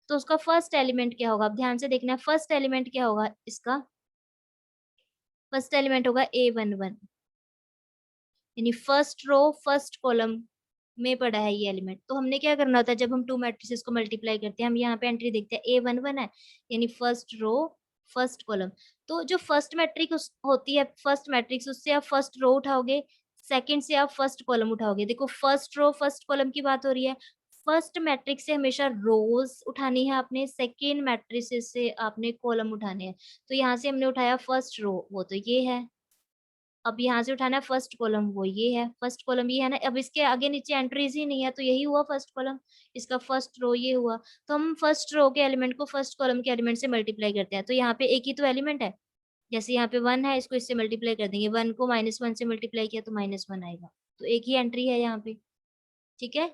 तो उसका फर्स्ट एलिमेंट क्या होगा, अब ध्यान से देखना है, फर्स्ट एलिमेंट क्या होगा इसका, फर्स्ट एलिमेंट होगा A11, यानी फर्स्ट रो फर्स्ट कॉलम में पड़ा है ये एलिमेंट। तो हमने क्या करना होता है जब हम टू मैट्रिसेस को मल्टीप्लाई करते हैं, हम यहाँ पे एंट्री देखते हैं A11 है, यानी फर्स्ट रो फर्स्ट कॉलम। तो जो फर्स्ट मैट्रिक्स होती है, फर्स्ट मैट्रिक्स, उससे आप फर्स्ट रो उठाओगे, सेकंड से आप फर्स्ट कॉलम उठाओगे। देखो फर्स्ट रो फर्स्ट कॉलम की बात हो रही है, फर्स्ट मैट्रिक्स से हमेशा रोज उठानी है आपने, सेकेंड मैट्रिक्स से आपने कॉलम उठाने हैं। तो यहाँ से हमने उठाया फर्स्ट रो, वो तो ये है, अब यहाँ से उठाना है फर्स्ट कॉलम, वो ये है, फर्स्ट कॉलम ये है ना, अब इसके आगे नीचे एंट्रीज ही नहीं है, तो यही हुआ फर्स्ट कॉलम, इसका फर्स्ट रो ये हुआ। तो हम फर्स्ट रो के एलिमेंट को फर्स्ट कॉलम के एलिमेंट से मल्टीप्लाई करते हैं, तो यहाँ पे एक ही तो एलिमेंट है, जैसे यहाँ पे 1 है, इसको इससे मल्टीप्लाई कर देंगे, 1 को -1 से मल्टीप्लाई किया तो -1 आएगा, तो एक ही एंट्री है यहाँ पे, ठीक है।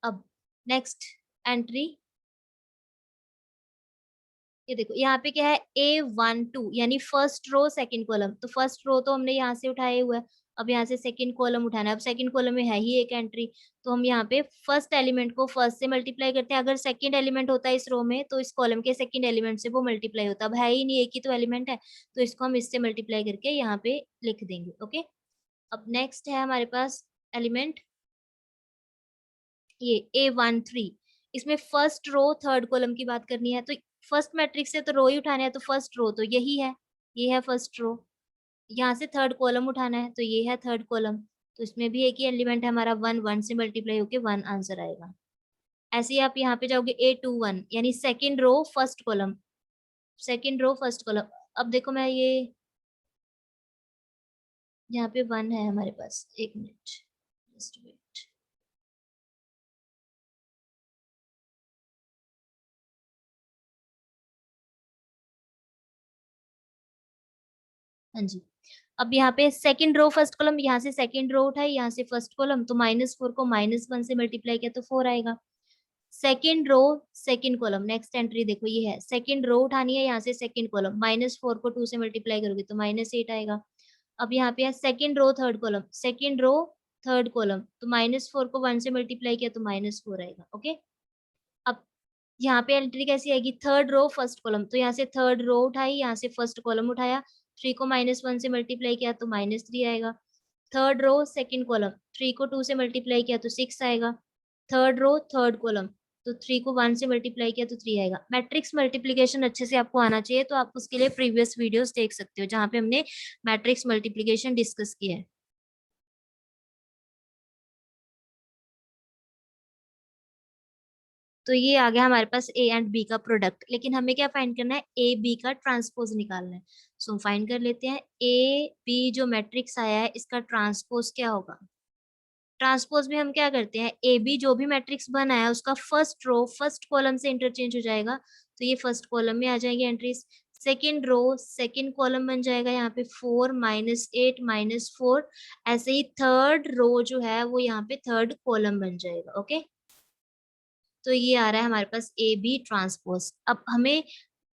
अब नेक्स्ट एंट्री, ये देखो यहाँ पे क्या है, A12 यानी फर्स्ट रो सेकंड कॉलम, तो फर्स्ट रो तो हमने यहाँ से उठाए हुआ है, अब यहाँ से सेकंड कॉलम उठाना है, अब सेकंड कॉलम में है ही एक एंट्री, तो हम यहाँ पे फर्स्ट एलिमेंट को फर्स्ट से मल्टीप्लाई करते हैं, अगर सेकंड एलिमेंट होता है इस रो में तो इस कॉलम के सेकंड एलिमेंट से वो मल्टीप्लाई होता है, अब है ही नहीं, एक ही तो एलिमेंट है, तो इसको हम इससे मल्टीप्लाई करके यहाँ पे लिख देंगे, ओके। अब नेक्स्ट है हमारे पास एलिमेंट ये A13, इसमें फर्स्ट रो थर्ड कॉलम की बात करनी है, तो फर्स्ट मैट्रिक्स से तो रो ही उठाने हैं, तो फर्स्ट रो तो यही है, ये है फर्स्ट रो, यहाँ से थर्ड कॉलम उठाना है, तो ये है थर्ड कॉलम, तो इसमें भी एक ही एलिमेंट है हमारा 1 1 से मल्टीप्लाई होके 1 आंसर आएगा। ऐसे ही आप यहाँ पे जाओगे A21 यानी second row first column, second row first column. अब देखो मैं ये यहाँ पे 1 है हमारे पास, एक मिनट जस्ट वेट। हाँ जी, अब यहाँ पे सेकंड रो फर्स्ट कॉलम, यहाँ से सेकंड रो उठाई, यहाँ से फर्स्ट कॉलम, तो -4 को -1 से मल्टीप्लाई किया तो 4 आएगा। Second row second column, next entry देखो ये है, सेकंड रो उठानी है, यहाँ से सेकंड कॉलम, -4 को 2 से मल्टीप्लाई करोगे तो -8 आएगा। अब यहाँ पे है second row third column, second row third column, तो -4 को 1 से मल्टीप्लाई किया तो -4 आएगा। ओके, अब यहाँ पे एंट्री कैसी आएगी, थर्ड रो फर्स्ट कॉलम, तो यहाँ से थर्ड रो उठाई, यहाँ से फर्स्ट कॉलम उठाया, 3 को -1 से मल्टीप्लाई किया तो -3 आएगा। थर्ड रो सेकंड कॉलम, 3 को 2 से मल्टीप्लाई किया तो 6 आएगा। थर्ड रो थर्ड कॉलम, तो 3 को 1 से मल्टीप्लाई किया तो 3 आएगा। मैट्रिक्स मल्टीप्लिकेशन अच्छे से आपको आना चाहिए, तो आप उसके लिए प्रीवियस वीडियोस देख सकते हो जहाँ पे हमने मैट्रिक्स मल्टीप्लिकेशन डिस्कस किया है। तो ये आ गया हमारे पास ए एंड बी का प्रोडक्ट, लेकिन हमें क्या फाइंड करना है, ए बी का ट्रांसपोज निकालना है। सो फाइंड कर लेते हैं, ए बी जो मैट्रिक्स आया है इसका ट्रांसपोज क्या होगा। ट्रांसपोज में हम क्या करते हैं, ए बी जो भी मैट्रिक्स बना है उसका फर्स्ट रो फर्स्ट कॉलम से इंटरचेंज हो जाएगा, तो ये फर्स्ट कॉलम में आ जाएंगे entries. Second row second column बन जाएगा, यहाँ पे 4 -8 -4, ऐसे ही थर्ड रो जो है वो यहाँ पे थर्ड कॉलम बन जाएगा। ओके, तो ये आ रहा है हमारे पास ए बी ट्रांसपोज। अब हमें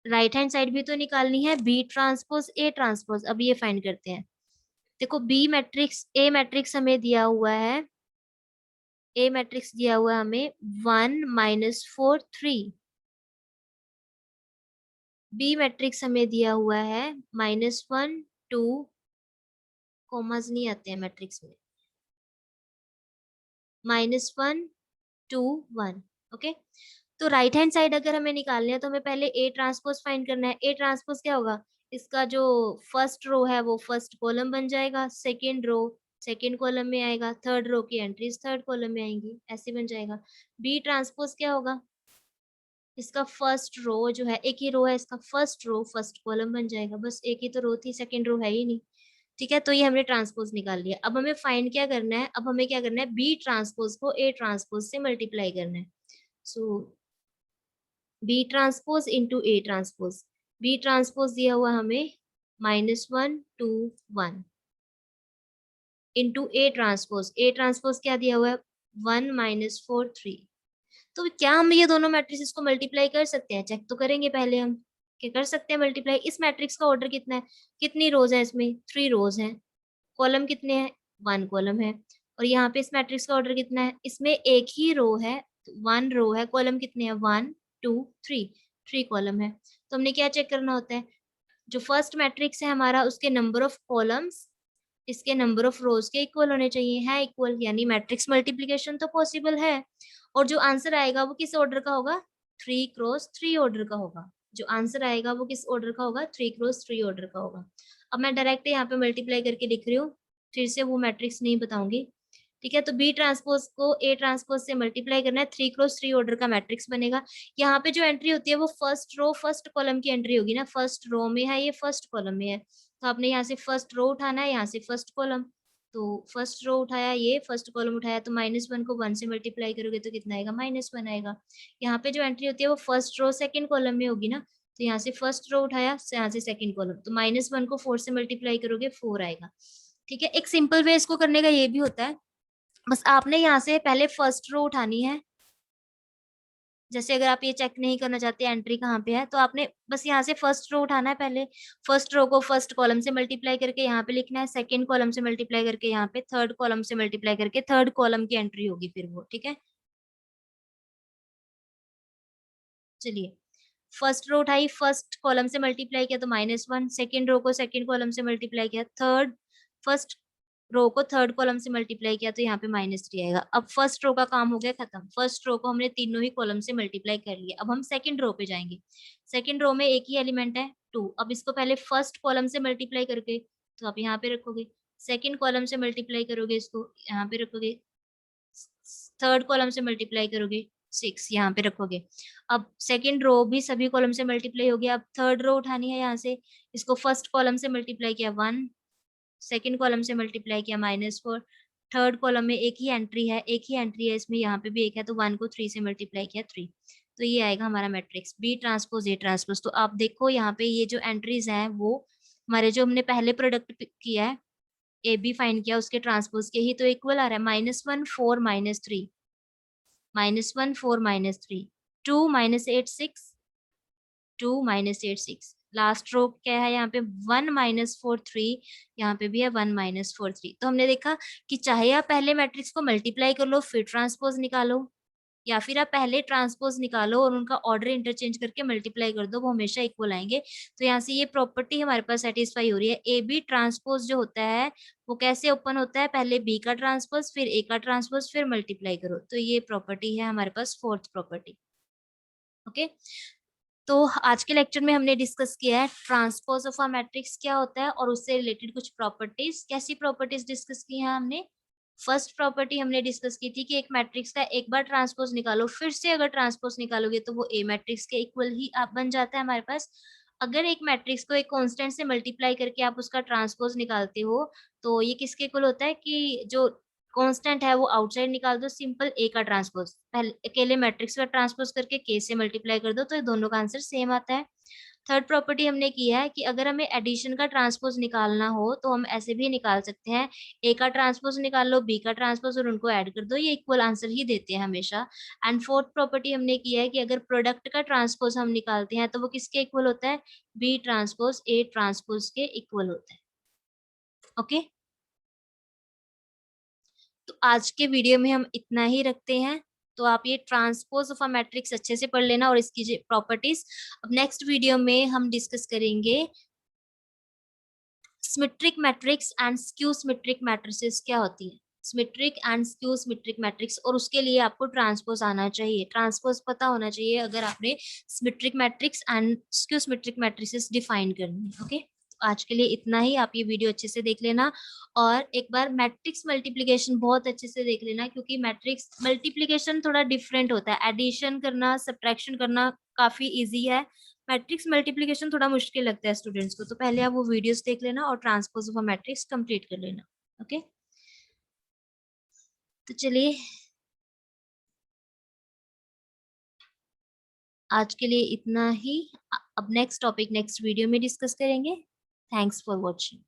राइट हैंड साइड भी तो निकालनी है, बी ट्रांसपोज ए ट्रांसपोज। अब ये फाइंड करते हैं, देखो बी मैट्रिक्स ए मैट्रिक्स हमें दिया हुआ है, ए मैट्रिक्स दिया हुआ है हमें 1 -4 3। बी मैट्रिक्स हमें दिया हुआ है -1 2, कॉमास नहीं आते हैं मैट्रिक्स में, -1 2 1। ओके, तो राइट हैंड साइड अगर हमें निकालनी है तो हमें पहले ए ट्रांसपोज फाइंड करना है। ए ट्रांसपोज क्या होगा, इसका जो फर्स्ट रो है वो फर्स्ट कॉलम बन जाएगा, सेकेंड रो सेकेंड कॉलम में आएगा, थर्ड रो की एंट्रीज थर्ड कॉलम में आएंगी, ऐसे बन जाएगा। बी ट्रांसपोज क्या होगा, इसका फर्स्ट रो जो है, एक ही रो है, इसका फर्स्ट रो फर्स्ट कॉलम बन जाएगा, बस एक ही तो रो थी, सेकेंड रो है ही नहीं। ठीक है, तो ये हमने ट्रांसपोज निकाल लिया। अब हमें फाइंड क्या करना है, अब हमें क्या करना है, बी ट्रांसपोज को ए ट्रांसपोज से मल्टीप्लाई करना है। So B transpose into A transpose, B transpose दिया हुआ हमें -1 2 1 इंटू ए ट्रांसपोज क्या दिया हुआ है, 1 -4 3। तो क्या हम ये दोनों मैट्रिसेस को मल्टीप्लाई कर सकते हैं, चेक तो करेंगे पहले हम, क्या कर सकते हैं मल्टीप्लाई। इस मैट्रिक्स का ऑर्डर कितना है, कितनी रोज है इसमें, 3 रोज हैं, कॉलम कितने हैं, 1 कॉलम है। और यहाँ पे इस मैट्रिक्स का ऑर्डर कितना है, इसमें एक ही रो है, 1 रो है, कॉलम कितने हैं 1 2 3, 3 कॉलम है। तो हमने क्या चेक करना होता है, जो फर्स्ट मैट्रिक्स है हमारा उसके नंबर ऑफ कॉलम्स इसके नंबर ऑफ रोज के इक्वल होने चाहिए, है इक्वल, यानी मैट्रिक्स मल्टीप्लिकेशन तो पॉसिबल है। और जो आंसर आएगा वो किस ऑर्डर का होगा, 3 × 3 ऑर्डर का होगा। जो आंसर आएगा वो किस ऑर्डर का होगा, 3 × 3 ऑर्डर का होगा। अब मैं डायरेक्ट यहाँ पे मल्टीप्लाई करके लिख रही हूँ, फिर से वो मैट्रिक्स नहीं बताऊंगी। ठीक है, तो बी ट्रांसपोज को ए ट्रांसपोज से मल्टीप्लाई करना है, 3 × 3 ऑर्डर का मैट्रिक्स बनेगा। यहाँ पे जो एंट्री होती है वो फर्स्ट रो फर्स्ट कॉलम की एंट्री होगी ना, फर्स्ट रो में है ये फर्स्ट कॉलम में है, तो आपने यहाँ से फर्स्ट रो उठाना है, यहाँ से फर्स्ट कॉलम। तो फर्स्ट रो उठाया, ये फर्स्ट कॉलम उठाया, तो -1 को 1 से मल्टीप्लाई करोगे तो कितना आएगा, -1 आएगा। यहाँ पे जो एंट्री होती है वो फर्स्ट रो सेकंड कॉलम में होगी ना, तो यहाँ से फर्स्ट रो उठाया, यहाँ से सेकंड कॉलम, तो -1 को 4 से मल्टीप्लाई करोगे 4 आएगा। ठीक है, एक सिंपल वे इसको करने का ये भी होता है, बस आपने यहाँ से पहले फर्स्ट रो उठानी है। जैसे अगर आप ये चेक नहीं करना चाहते एंट्री कहाँ पे है, तो आपने बस यहाँ से फर्स्ट रो उठाना है पहले, फर्स्ट रो को फर्स्ट कॉलम से मल्टीप्लाई करके यहाँ पे लिखना है, सेकंड कॉलम से मल्टीप्लाई करके यहाँ पे, थर्ड कॉलम से मल्टीप्लाई करके थर्ड कॉलम की एंट्री होगी फिर वो। ठीक है, चलिए, फर्स्ट रो उठाई, फर्स्ट कॉलम से मल्टीप्लाई किया तो -1, सेकेंड रो को सेकेंड कॉलम से मल्टीप्लाई किया, थर्ड फर्स्ट रो को थर्ड कॉलम से मल्टीप्लाई किया तो यहाँ पे -3 आएगा। अब फर्स्ट रो का काम हो गया खत्म, फर्स्ट रो को हमने तीनों ही कॉलम से मल्टीप्लाई कर लिया। अब हम सेकंड रो पे जाएंगे, सेकंड रो में एक ही एलिमेंट है 2, अब इसको पहले फर्स्ट कॉलम से मल्टीप्लाई करके तो आप यहाँ पे रखोगे, सेकंड कॉलम से मल्टीप्लाई करोगे इसको यहाँ पे रखोगे, थर्ड कॉलम से मल्टीप्लाई करोगे 6 यहाँ पे रखोगे। अब सेकंड रो भी सभी कॉलम से मल्टीप्लाई हो गया। अब थर्ड रो उठानी है यहाँ से, इसको फर्स्ट कॉलम से मल्टीप्लाई किया 1, सेकंड कॉलम से मल्टीप्लाई किया -4, थर्ड कॉलम में एक ही एंट्री है, एक ही एंट्री है इसमें, यहाँ पे भी एक है, तो 1 को 3 से मल्टीप्लाई किया 3। तो ये आएगा हमारा matrix B transpose A transpose. तो आप देखो यहाँ पे ये जो एंट्रीज हैं वो हमारे जो हमने पहले प्रोडक्ट किया है ए बी फाइंड किया उसके ट्रांसपोज के ही तो इक्वल आ रहा है। -1 4 -3, -1 4 -3, 2 -8 6, 2 -8 6। लास्ट रो क्या है यहाँ पे 1 -4 3, यहाँ पे भी है 1 -4 3। तो हमने देखा कि चाहे आप पहले मैट्रिक्स को मल्टीप्लाई कर लो फिर ट्रांसपोज निकालो, या फिर आप पहले ट्रांसपोज निकालो और उनका ऑर्डर इंटरचेंज करके मल्टीप्लाई कर दो, वो हमेशा इक्वल आएंगे। तो यहाँ से ये प्रॉपर्टी हमारे पास सेटिस्फाई हो रही है। ए बी ट्रांसपोज जो होता है वो कैसे ओपन होता है, पहले बी का ट्रांसपोज फिर ए का ट्रांसपोज फिर मल्टीप्लाई करो। तो ये प्रॉपर्टी है हमारे पास फोर्थ प्रॉपर्टी। ओके, तो आज के लेक्चर में हमने डिस्कस किया है ट्रांसपोज ऑफ अ मैट्रिक्स क्या होता है और उससे रिलेटेड कुछ प्रॉपर्टीज। कैसी प्रॉपर्टीज डिस्कस की है हमने? फर्स्ट प्रॉपर्टी हमने डिस्कस की थी कि एक मैट्रिक्स का एक बार ट्रांसपोज निकालो फिर से अगर ट्रांसपोज निकालोगे तो वो ए मैट्रिक्स के इक्वल ही आप बन जाता है हमारे पास। अगर एक मैट्रिक्स को एक कांस्टेंट से मल्टीप्लाई करके आप उसका ट्रांसपोज निकालते हो तो ये किसके इक्वल होता है कि जो कांस्टेंट है वो आउटसाइड निकाल दो, सिंपल ए का ट्रांसपोज, पहले अकेले मैट्रिक्स का ट्रांसपोज करके के से मल्टीप्लाई कर दो तो ये दोनों का आंसर सेम आता है। थर्ड प्रॉपर्टी हमने की है कि अगर हमें एडिशन का ट्रांसपोज निकालना हो तो हम ऐसे भी निकाल सकते हैं, ए का ट्रांसपोज निकाल लो बी का ट्रांसपोज और उनको ऐड कर दो, ये इक्वल आंसर ही देते हैं हमेशा। एंड फोर्थ प्रॉपर्टी हमने की है कि अगर प्रोडक्ट का ट्रांसपोज हम निकालते हैं तो वो किसके इक्वल होता है, बी ट्रांसपोज ए ट्रांसपोज के इक्वल होता है। ओके, तो आज के वीडियो में हम इतना ही रखते हैं। तो आप ये ट्रांसपोज ऑफ अ मैट्रिक्स अच्छे से पढ़ लेना और इसकी प्रॉपर्टीज। अब नेक्स्ट वीडियो में हम डिस्कस करेंगे symmetric matrix and skew symmetric matrices क्या होती है, symmetric and skew symmetric matrix, और उसके लिए आपको ट्रांसपोज आना चाहिए, ट्रांसपोज पता होना चाहिए अगर आपने symmetric matrix and skew symmetric matrices define करनी है। ओके, आज के लिए इतना ही। आप ये वीडियो अच्छे से देख लेना और एक बार मैट्रिक्स मल्टीप्लिकेशन बहुत अच्छे से देख लेना, क्योंकि मैट्रिक्स मल्टीप्लिकेशन थोड़ा डिफरेंट होता है, एडिशन करना सब्ट्रैक्शन करना काफी इजी है, मैट्रिक्स मल्टीप्लिकेशन थोड़ा मुश्किल लगता है स्टूडेंट्स को। तो पहले आप वो वीडियोस देख लेना और transpose of a matrix complete कर लेना। ओके, तो चलिए आज के लिए इतना ही। अब नेक्स्ट टॉपिक नेक्स्ट वीडियो में डिस्कस करेंगे। Thanks for watching.